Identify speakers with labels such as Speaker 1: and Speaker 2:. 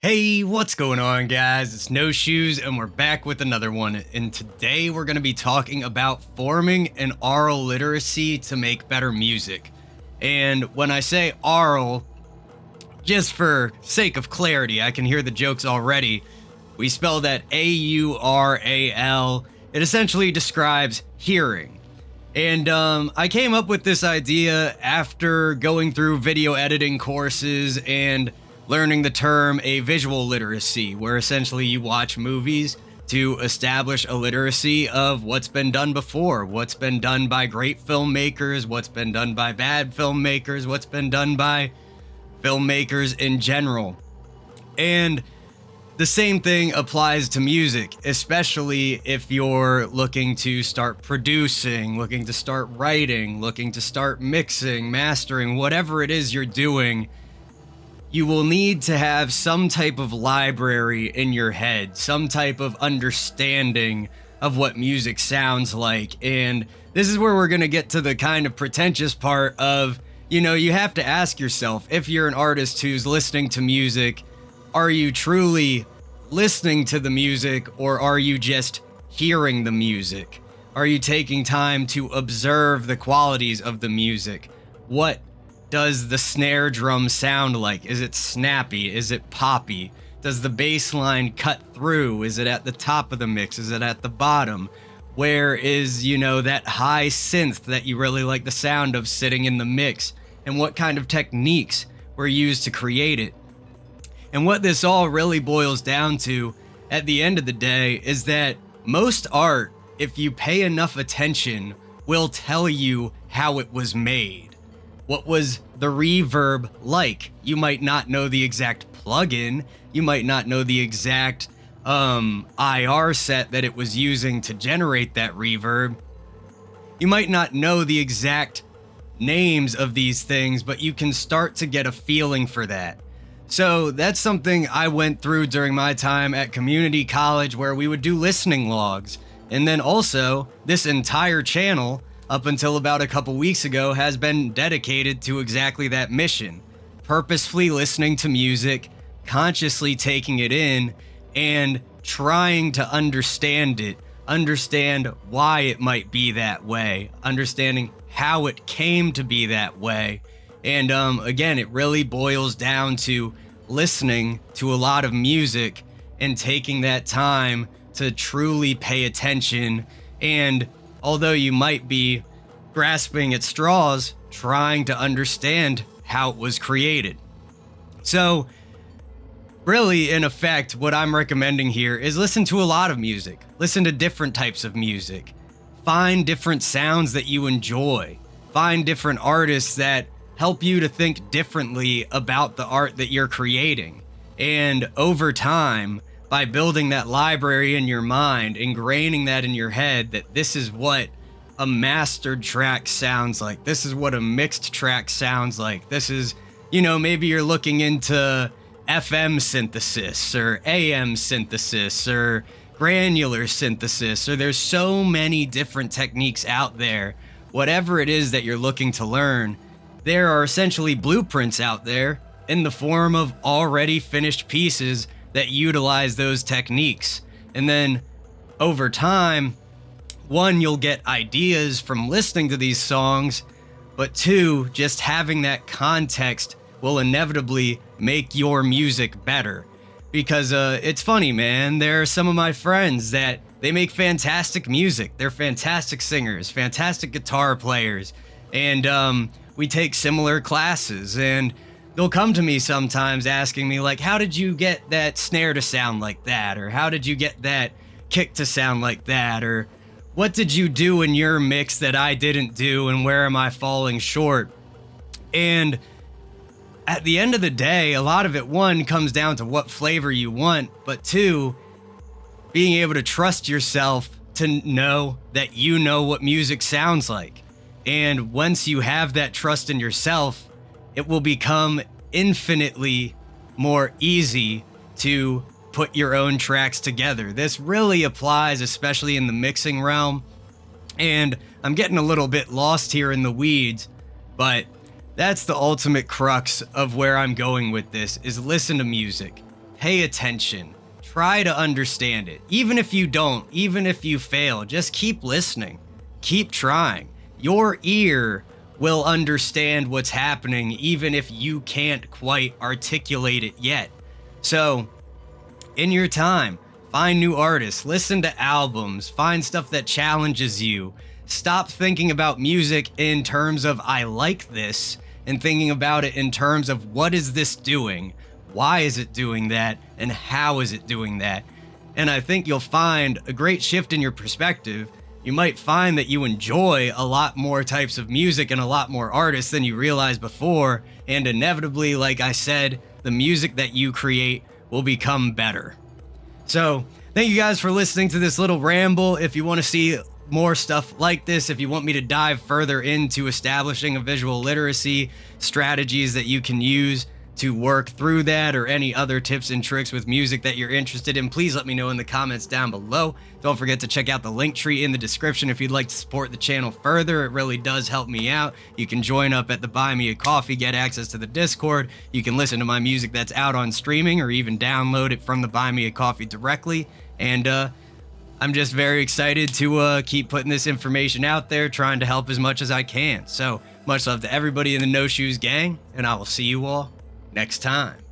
Speaker 1: Hey, what's going on, guys? It's No Shoes, and we're back with another one. And today we're going to be talking about forming an aural literacy to make better music. And when I say aural, just for sake of clarity, I can hear the jokes already. We spell that A-U-R-A-L. It essentially describes hearing. And I came up with this idea after going through video editing courses and learning the term a visual literacy, where essentially you watch movies to establish a literacy of what's been done before, what's been done by great filmmakers, what's been done by bad filmmakers, what's been done by filmmakers in general. And the same thing applies to music, especially if you're looking to start producing, looking to start writing, looking to start mixing, mastering, whatever it is you're doing. You will need to have some type of library in your head, some type of understanding of what music sounds like. And this is where we're going to get to the kind of pretentious part of, you have to ask yourself, if you're an artist who's listening to music, are you truly listening to the music, or are you just hearing the music? Are you taking time to observe the qualities of the music? What does the snare drum sound like? Is it snappy? Is it poppy? Does the bass line cut through? Is it at the top of the mix? Is it at the bottom? Where is, that high synth that you really like the sound of sitting in the mix? And what kind of techniques were used to create it? And what this all really boils down to at the end of the day is that most art, if you pay enough attention, will tell you how it was made. What was the reverb like? You might not know the exact plugin. You might not know the exact IR set that it was using to generate that reverb. You might not know the exact names of these things, but you can start to get a feeling for that. So that's something I went through during my time at community college, where we would do listening logs. And then also, this entire channel, up until about a couple weeks ago, has been dedicated to exactly that mission. Purposefully listening to music, consciously taking it in, and trying to understand it. Understand why it might be that way. Understanding how it came to be that way. And again, it really boils down to listening to a lot of music and taking that time to truly pay attention. And although you might be grasping at straws, trying to understand how it was created. So, really, in effect, what I'm recommending here is listen to a lot of music. Listen to different types of music. Find different sounds that you enjoy. Find different artists that help you to think differently about the art that you're creating. And over time, by building that library in your mind, ingraining that in your head, that this is what a mastered track sounds like. This is what a mixed track sounds like. This is, maybe you're looking into FM synthesis or AM synthesis or granular synthesis, or there's so many different techniques out there. Whatever it is that you're looking to learn, there are essentially blueprints out there in the form of already finished pieces that utilize those techniques. And then over time, one, you'll get ideas from listening to these songs, but two, just having that context will inevitably make your music better. Because it's funny, man, there are some of my friends that they make fantastic music. They're fantastic singers, fantastic guitar players, and we take similar classes, and they'll come to me sometimes asking me, like, how did you get that snare to sound like that? Or how did you get that kick to sound like that? Or what did you do in your mix that I didn't do, and where am I falling short? And at the end of the day, a lot of it, one, comes down to what flavor you want, but two, being able to trust yourself to know that you know what music sounds like. And once you have that trust in yourself, it will become infinitely more easy to put your own tracks together. This really applies, especially in the mixing realm. And I'm getting a little bit lost here in the weeds, but that's the ultimate crux of where I'm going with this, is listen to music. pay attention, try to understand it. Even if you don't, even if you fail, just keep listening, keep trying. Your ear will understand what's happening even if you can't quite articulate it yet. So, in your time, find new artists, listen to albums, find stuff that challenges you. Stop thinking about music in terms of I like this and thinking about it in terms of what is this doing? Why is it doing that? And how is it doing that? And I think you'll find a great shift in your perspective. You might find that you enjoy a lot more types of music and a lot more artists than you realized before. And inevitably, like I said, the music that you create will become better. So thank you guys for listening to this little ramble. If you want to see more stuff like this, if you want me to dive further into establishing a visual literacy, strategies that you can use to work through that, or any other tips and tricks with music that you're interested in, please let me know in the comments down below. Don't forget to check out the link tree in the description if you'd like to support the channel further. It really does help me out. You can join up at the Buy Me a Coffee, get access to the Discord. You can listen to my music that's out on streaming, or even download it from the Buy Me a Coffee directly. And I'm just very excited to keep putting this information out there, trying to help as much as I can. So much love to everybody in the No Shoes gang, and I will see you all next time.